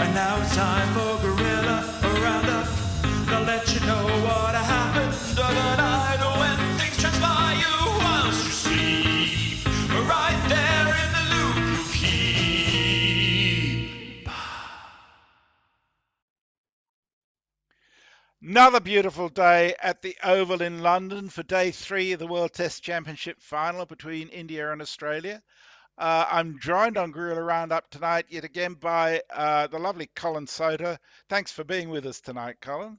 And now it's time for Guerilla Roundup. They'll let you know what happened overnight when things transpire whilst you sleep. Right there in the loop you keep. Another beautiful day at the Oval in London for day 3 of the World Test Championship final between India and Australia. I'm joined on Guerilla Roundup tonight yet again by the lovely Colin Souter. Thanks for being with us tonight, Colin.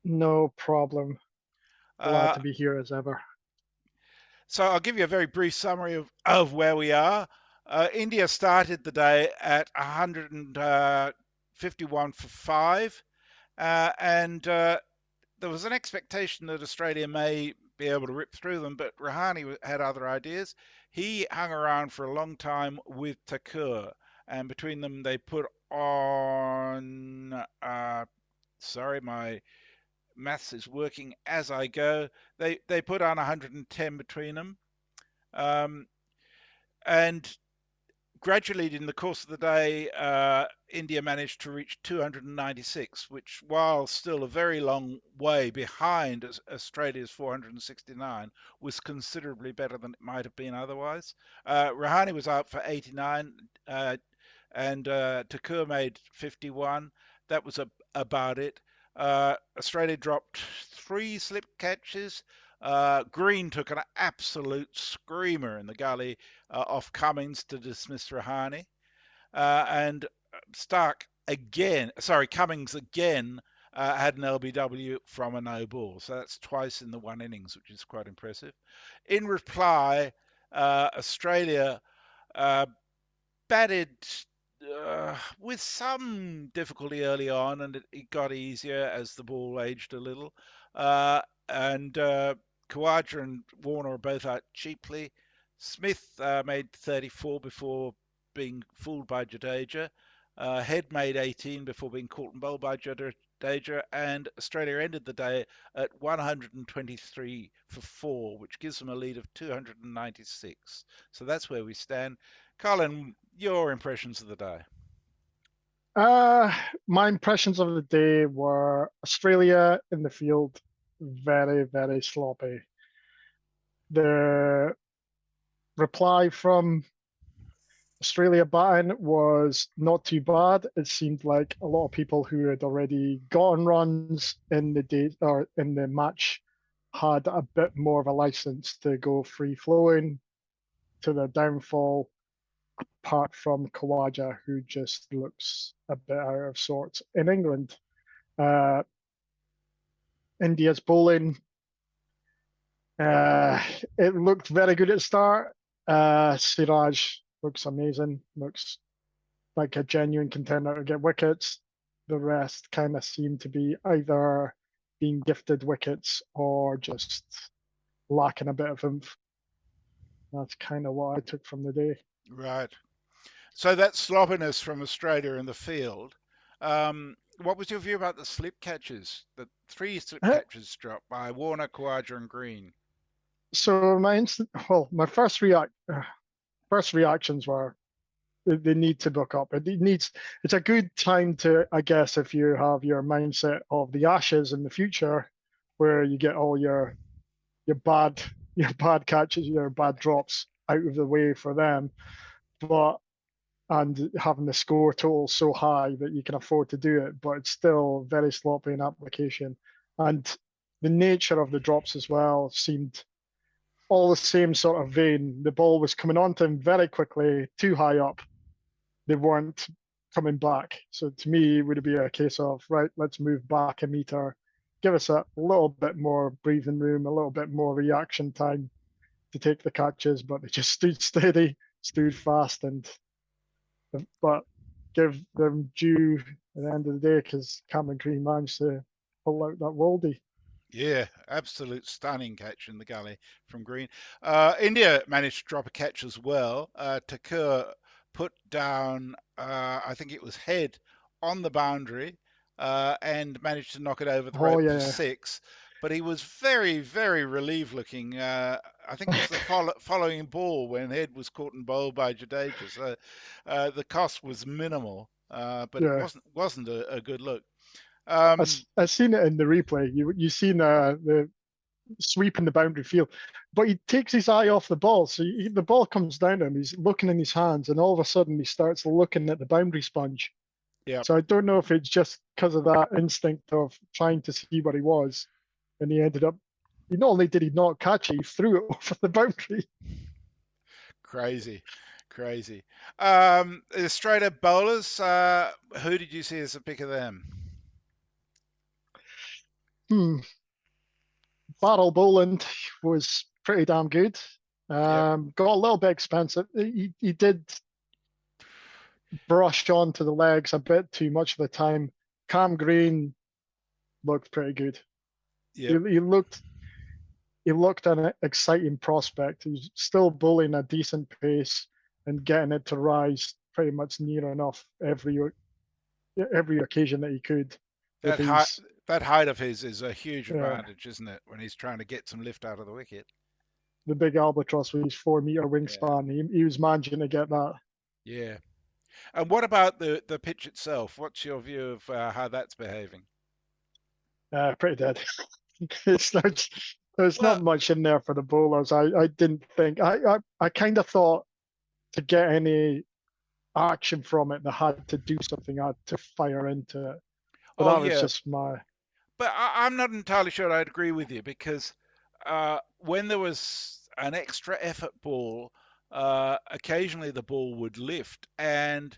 No problem. Glad to be here as ever. So I'll give you a very brief summary of where we are. India started the day at 151 for 5. And there was an expectation that Australia may be able to rip through them, but Rahane had other ideas. He hung around for a long time with Thakur, and between them they put on, sorry, my maths is working as I go. They put on 110 between them. And gradually, in the course of the day, India managed to reach 296, which, while still a very long way behind Australia's 469, was considerably better than it might have been otherwise. Rahane was out for 89, and Thakur made 51. That was about it. Australia dropped 3 slip catches. Green took an absolute screamer in the gully off Cummins to dismiss Rahane. And Cummings again had an LBW from a no ball. So that's twice in the one innings, which is quite impressive. In reply, Australia batted with some difficulty early on, and it got easier as the ball aged a little. And Khawaja and Warner are both out cheaply. Smith made 34 before being fooled by Jadeja. Head made 18 before being caught and bowled by Jadeja. And Australia ended the day at 123 for 4, which gives them a lead of 296. So that's where we stand. Colin, your impressions of the day? My impressions of the day were Australia in the field, very, very sloppy. The reply from Australia batting was not too bad. It seemed like a lot of people who had already gotten runs in the day or in the match had a bit more of a license to go free flowing to their downfall, apart from Khawaja, who just looks a bit out of sorts in England. India's bowling, it looked very good at the start. Siraj looks amazing, looks like a genuine contender to get wickets. The rest kind of seem to be either being gifted wickets or just lacking a bit of oomph. That's kind of what I took from the day. Right. So that sloppiness from Australia in the field. What was your view about the slip catches? The 3 slip catches dropped by Warner, Khawaja, and Green. So my first reactions were they need to book up. It's a good time to, I guess, if you have your mindset of the Ashes in the future, where you get all your bad catches, your bad drops out of the way for them, and having the score total so high that you can afford to do it, but it's still very sloppy in application. And the nature of the drops as well seemed all the same sort of vein. The ball was coming onto him very quickly, too high up. They weren't coming back. So to me, it would be a case of, right, let's move back a meter, give us a little bit more breathing room, a little bit more reaction time to take the catches, but they just stood steady, stood fast, but give them due at the end of the day because Cameron Green managed to pull out that worldie. Yeah, absolute stunning catch in the gully from Green. India managed to drop a catch as well. Thakur put down, I think it was Head on the boundary and managed to knock it over the rope for 6. But he was very, very relieved looking. I think it was the following ball when Head was caught and bowled by Jadeja. So the cost was minimal. but it Yeah. wasn't a good look. I seen it in the replay. You seen the sweep in the boundary field, but he takes his eye off the ball. So the ball comes down to him. He's looking in his hands, and all of a sudden he starts looking at the boundary sponge. Yeah, So I don't know if it's just because of that instinct of trying to see what he was, and he ended up. Not only did he not catch it, he threw it over the boundary. crazy, crazy. The straight up bowlers. Who did you see as a pick of them? Hmm. Barrel Boland was pretty damn good. Yep. Got a little bit expensive. He did brush onto the legs a bit too much of the time. Cam Green looked pretty good. He, Yep. he looked an exciting prospect. He's still bowling a decent pace and getting it to rise pretty much near enough every occasion that he could. With That height, his that height of his is a huge uh, advantage, isn't it? When he's trying to get some lift out of the wicket. the big albatross with his 4 meter Yeah. wingspan, he was managing to get that. Yeah. And what about the pitch itself? What's your view of how that's behaving? Pretty dead. it's not, there's Well, not much in there for the bowlers. I didn't think. I kind of thought to get any action from it, they had to do something, had to fire into it. But oh that was yeah, just my. but I'm not entirely sure I'd agree with you because when there was an extra effort ball, occasionally the ball would lift, and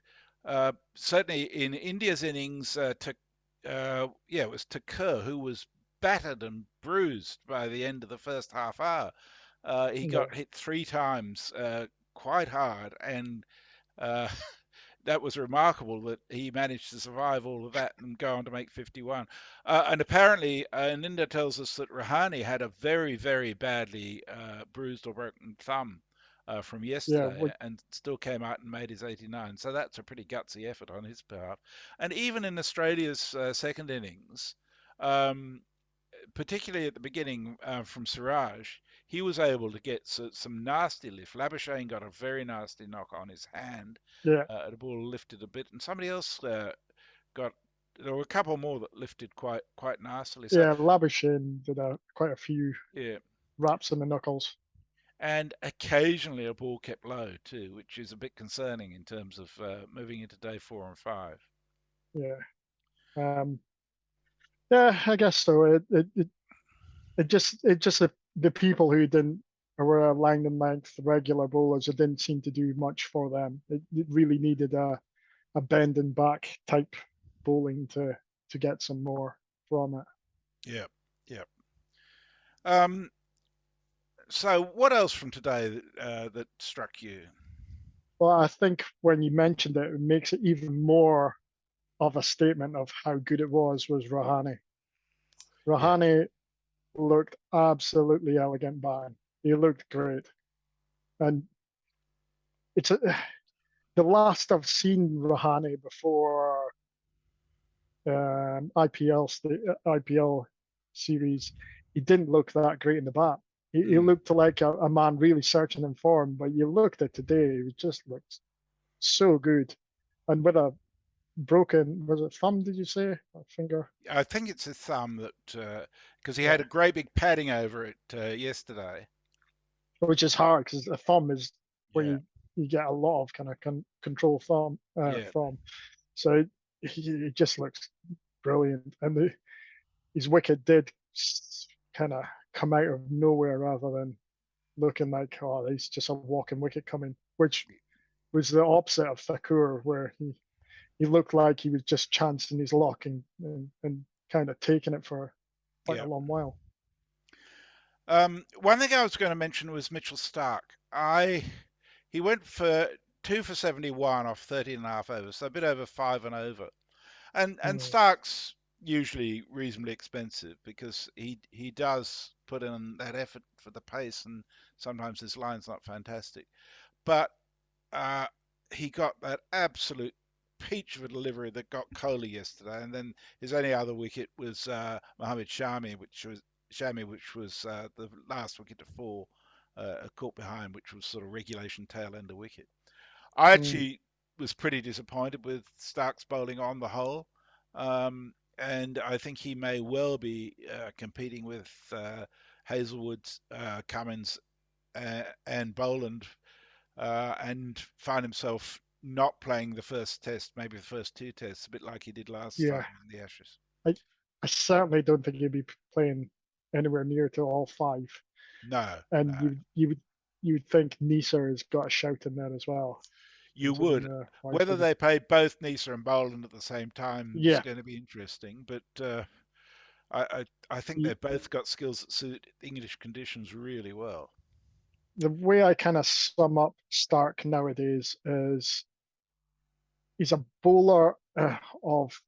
certainly in India's innings, it was Thakur who was battered and bruised by the end of the first half hour. He Yeah, got hit 3 times quite hard, and uh, that was remarkable that he managed to survive all of that and go on to make 51. And apparently, Ninda tells us that Rahane had a very, very badly bruised or broken thumb from yeah, yesterday and still came out and made his 89. So that's a pretty gutsy effort on his part. And even in Australia's second innings, um, particularly at the beginning from Siraj, he was able to get some nasty lift. Labuschagne got a very nasty knock on his hand. yeah, The ball lifted a bit, and somebody else got. There were a couple more that lifted quite nastily. So yeah. Labuschagne did quite a few yeah, raps in the knuckles. and occasionally a ball kept low too, which is a bit concerning in terms of moving into day 4 and 5. Yeah, um, yeah. I guess so. It just the people who didn't or were Langdon length regular bowlers, it didn't seem to do much for them. It really needed a bend and back type bowling to get some more from it. Yeah, yeah. Um, so what else from today that struck you? Well, I think when you mentioned it, it makes it even more of a statement of how good it was Rahane. Yeah. Rahane looked absolutely elegant batting. He looked great. And it's the last I've seen Rahane before IPL series, he didn't look that great in the bat. He Mm. looked like a man really searching in form, but you looked at today, he just looked so good. And with a broken, was it thumb, did you say? A finger? I think it's his thumb that because he had Yeah. a great big padding over it yesterday. Which is hard because a thumb is where Yeah, you get a lot of kind of control thumb yeah, from. So he just looks brilliant. And his wicket did kind of come out of nowhere rather than looking like, oh, he's just a walking wicket coming, which was the opposite of Thakur, where he looked like he was just chancing his luck and kind of taking it for quite a yeah. long while. One thing I was going to mention was Mitchell Stark. He went for 2 for 71 off 13.5 overs, so a bit over 5 and over. And Mm, Stark's usually reasonably expensive because he does put in that effort for the pace, and sometimes his line's not fantastic. But uh, he got that absolute peach of a delivery that got Kohli yesterday, and then his only other wicket was Mohammed Shami, which was the last wicket to fall, caught behind, which was sort of regulation tail end of wicket. I mm, actually was pretty disappointed with Stark's bowling on the whole. And I think he may well be competing with Hazelwood, Cummins, and Boland, and find himself not playing the first test, maybe the first two tests, a bit like he did last Yeah, time in the Ashes. I certainly don't think he'd be playing anywhere near to all five. No, And no. you would think Nisa has got a shout in there as well. You Into would. the five Whether team. they played both Nisa and Boland at the same time is Yeah, going to be interesting, but I think he, they've both got skills that suit English conditions really well. the way I kind of sum up Stark nowadays is he's a bowler of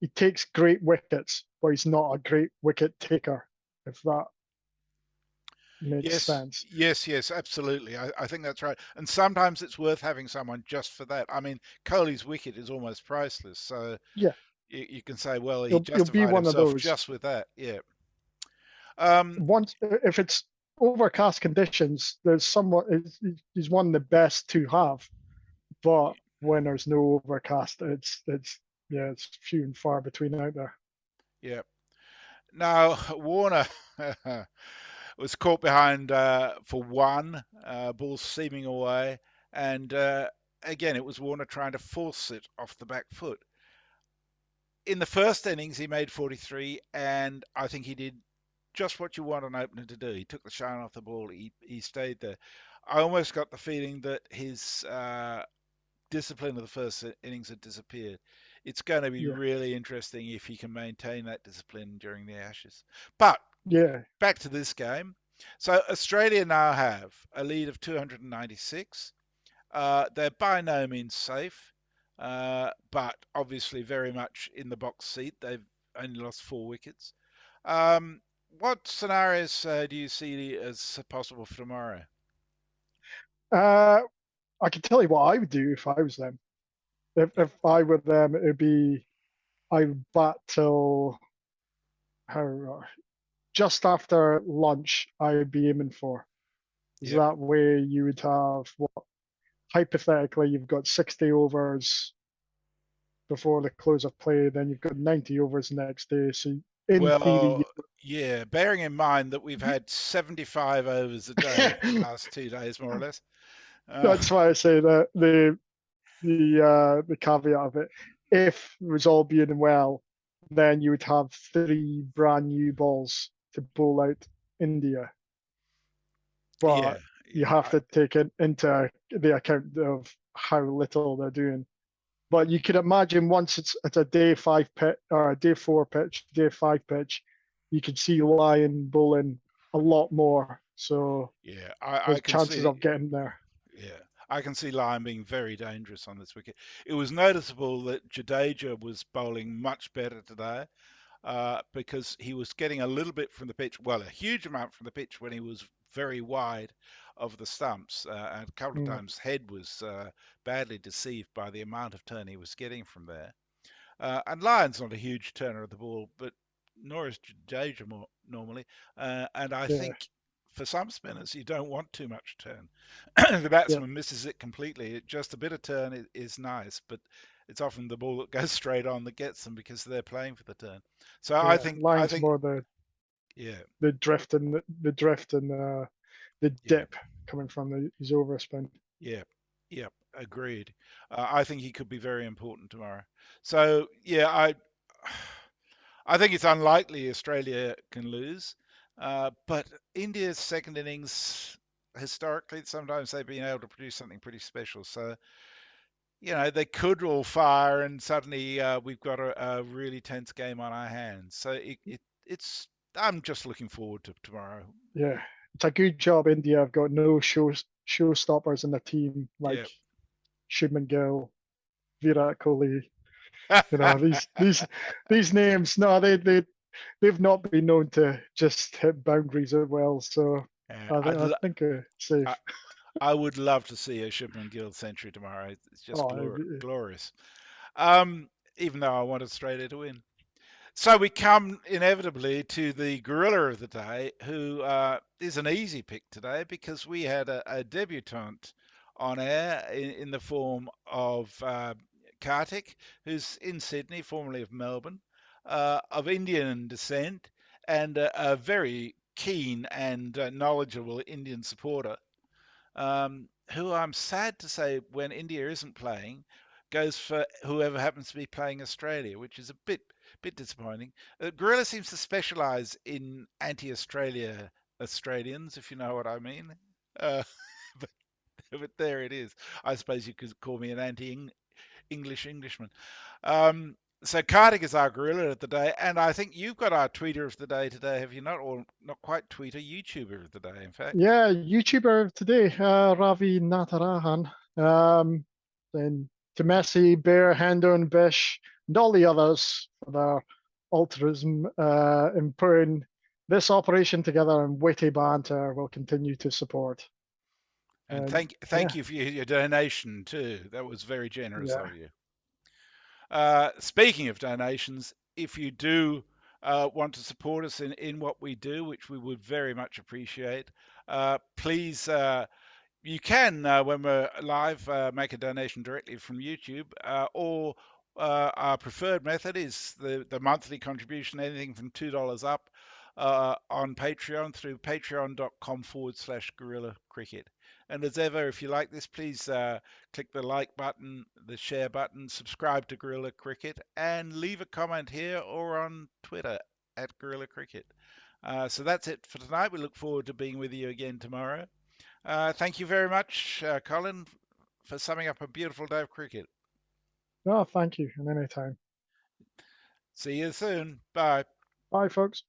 he takes great wickets, but he's not a great wicket taker. If that makes Yes, sense. yes, absolutely. I think that's right. And sometimes it's worth having someone just for that. I mean, Kohli's wicket is almost priceless, so Yeah, you can say, well, he he'll be justified one of himself those. just with that. Yeah. Um, Once if it's overcast conditions, there's someone. He's one of the best to have. But when there's no overcast, it's yeah, it's few and far between out there. yeah. Now, Warner was caught behind for one, ball seaming away. And again, it was Warner trying to force it off the back foot. In the first innings, he made 43, and I think he did just what you want an opener to do. He took the shine off the ball. He stayed there. I almost got the feeling that his discipline of the first innings had disappeared. It's going to be Yeah, really interesting if he can maintain that discipline during the Ashes. But yeah. back to this game. So Australia now have a lead of 296. They're by no means safe, but obviously very much in the box seat. They've only lost 4 wickets. Um, what scenarios do you see as possible for tomorrow? Uh, I can tell you what I would do if I was them. Yep, If I were them, it'd be I would bat till how just after lunch. I would be aiming for. Is yep, that way you would have what hypothetically you've got 60 overs before the close of play, then you've got 90 overs the next day. So in theory, well, yeah, bearing in mind that we've had 75 overs a day for the last 2 days, more or less. Uh, that's why I say that the caveat of it. If it was all being well, then you would have three brand new balls to bowl out India. yeah, But you yeah, have to take it into the account of how little they're doing. But you could imagine once it's a day five pitch or a day four pitch, day five pitch, you could see Lyon bowling a lot more. So yeah. I there's can chances see. of getting there. Yeah, I can see Lyon being very dangerous on this wicket. It was noticeable that Jadeja was bowling much better today, because he was getting a little bit from the pitch, well, a huge amount from the pitch when he was very wide of the stumps. And a couple of Mm, times, head was badly deceived by the amount of turn he was getting from there. And Lyon's not a huge turner of the ball, but nor is Jadeja normally. And I yeah, think for some spinners, you don't want too much turn. The yeah, batsman misses it completely. Just a bit of turn is nice, but it's often the ball that goes straight on that gets them because they're playing for the turn. So I yeah. think, Lyon's more yeah, the drift and the yeah, dip coming from his overspin. yeah, yeah, agreed. I think he could be very important tomorrow. So yeah, I think it's unlikely Australia can lose, but India's second innings, historically, sometimes they've been able to produce something pretty special. So, they could all fire, and suddenly we've got a really tense game on our hands. So it's. I'm just looking forward to tomorrow. Yeah, it's a good job India have got no showstoppers in the team Yeah. like Shubman Gill, Virat Kohli. You know these names. No, they've not been known to just hit boundaries as well. So Uh, I think I, safe. I would love to see a Shipman Guild century tomorrow. It's just Oh, glorious. Um, Even though I want Australia to win. So we come inevitably to the Guerilla of the day, who is an easy pick today because we had a debutante on air in the form of Kartik, who's in Sydney, formerly of Melbourne, of Indian descent, and a very keen and knowledgeable Indian supporter, who I'm sad to say, when India isn't playing, goes for whoever happens to be playing Australia, which is a bit disappointing. Guerilla seems to specialise in anti-Australia Australians, if you know what I mean. Uh, but, but there it is. I suppose you could call me an anti-English Englishman. So Kartik is our Guerilla of the day, and I think you've got our tweeter of the day today, have you not? Or not quite tweeter, YouTuber of the day, in fact. Yeah, YouTuber today, Ravi Natarajan. Then to Messi, Bear, Hendon, Bish, and all the others for their altruism in putting this operation together, and witty banter will continue to support. And Yeah, thank you for your donation too. That was very generous yeah. of you. Speaking of donations, if you do want to support us in what we do, which we would very much appreciate, please, you can, when we're live, make a donation directly from YouTube, or our preferred method is the monthly contribution, anything from $2 up, on Patreon through patreon.com/Guerilla Cricket. And as ever, if you like this, please click the like button, the share button, subscribe to Guerilla Cricket, and leave a comment here or on Twitter at Guerilla Cricket. So that's it for tonight. We look forward to being with you again tomorrow. Thank you very much, Colin, for summing up a beautiful day of cricket. No, thank you, and anytime. See you soon. Bye. Bye, folks.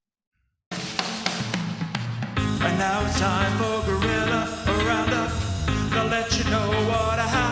And now it's time for Guerilla Roundup. They'll let you know what happened.